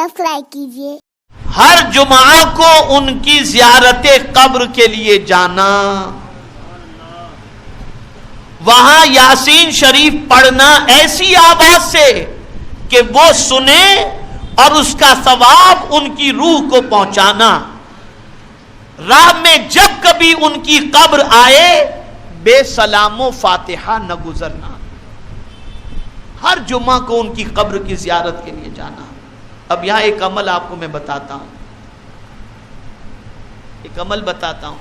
Subscribe कीजिए। हर जुमा को उनकी जियारत कब्र के लिए जाना, वहां यासीन शरीफ पढ़ना ऐसी आवाज से कि वो सुने और उसका सवाब उनकी रूह को पहुंचाना। राह में जब कभी उनकी कब्र आए बेसलामो फातिहा न गुजरना। हर जुमा को उनकी कब्र की जियारत के लिए जाना। अब यहां एक अमल आपको मैं बताता हूं, एक अमल बताता हूं।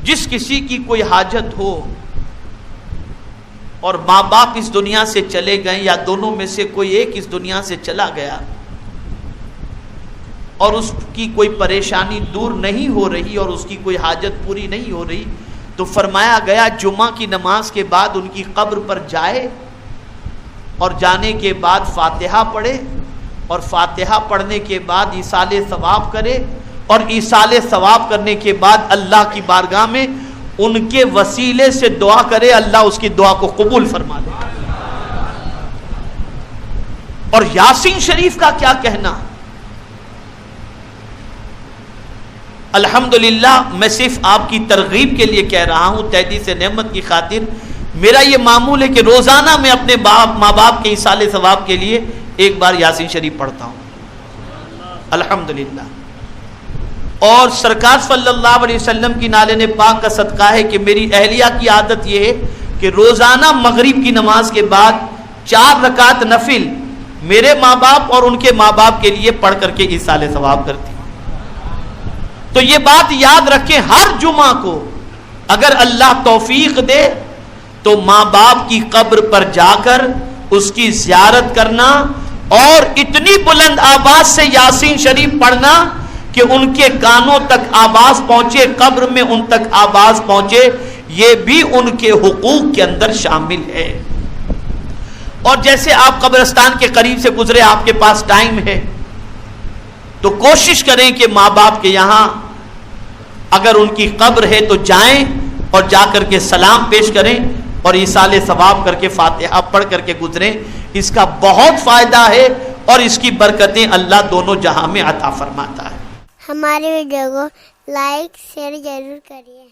जिस किसी की कोई हाजत हो और माँ बाप इस दुनिया से चले गए या दोनों में से कोई एक इस दुनिया से चला गया और उसकी कोई परेशानी दूर नहीं हो रही और उसकी कोई हाजत पूरी नहीं हो रही, तो फरमाया गया जुमा की नमाज के बाद उनकी कब्र पर जाए और जाने के बाद फातिहा पढ़े और फातिहा पढ़ने के बाद ईसाले सवाब करे और ईसाले सवाब करने के बाद अल्लाह की बारगाह में उनके वसीले से दुआ करे, अल्लाह उसकी दुआ को कबूल फरमा ले। और यासीन शरीफ का क्या कहना। अल्हम्दुलिल्लाह, मैं सिर्फ आपकी तरगीब के लिए कह रहा हूं, तहदी से नेमत की खातिर। मेरा ये मामूल है कि रोजाना मैं अपने माँ बाप के इसाले सवाब के लिए एक बार यासीन शरीफ पढ़ता हूं, अल्हम्दुलिल्लाह। और सरकार सल्लल्लाहु अलैहि वसल्लम की नाले पाक का सदका है कि मेरी अहलिया की आदत यह है कि रोजाना मगरिब की नमाज के बाद 4 रकात नफिल मेरे माँ बाप और उनके माँ बाप के लिए पढ़ करके इसाले सवाब करती। तो ये बात याद रखें, हर जुमा को अगर अल्लाह तौफीक दे तो माँ बाप की कब्र पर जाकर उसकी जियारत करना और इतनी बुलंद आवाज से यासीन शरीफ पढ़ना कि उनके कानों तक आवाज पहुंचे, कब्र में उन तक आवाज पहुंचे, ये भी उनके हुकूक के अंदर शामिल है। और जैसे आप कब्रिस्तान के करीब से गुजरे, आपके पास टाइम है, तो कोशिश करें कि माँ बाप के यहां अगर उनकी कब्र है तो जाएं और जाकर के सलाम पेश करें और इसाले सवाब करके फातिहा पढ़ करके गुजरें। इसका बहुत फायदा है और इसकी बरकतें अल्लाह दोनों जहां में अता फरमाता है। हमारे वीडियो को लाइक शेयर जरूर करिए।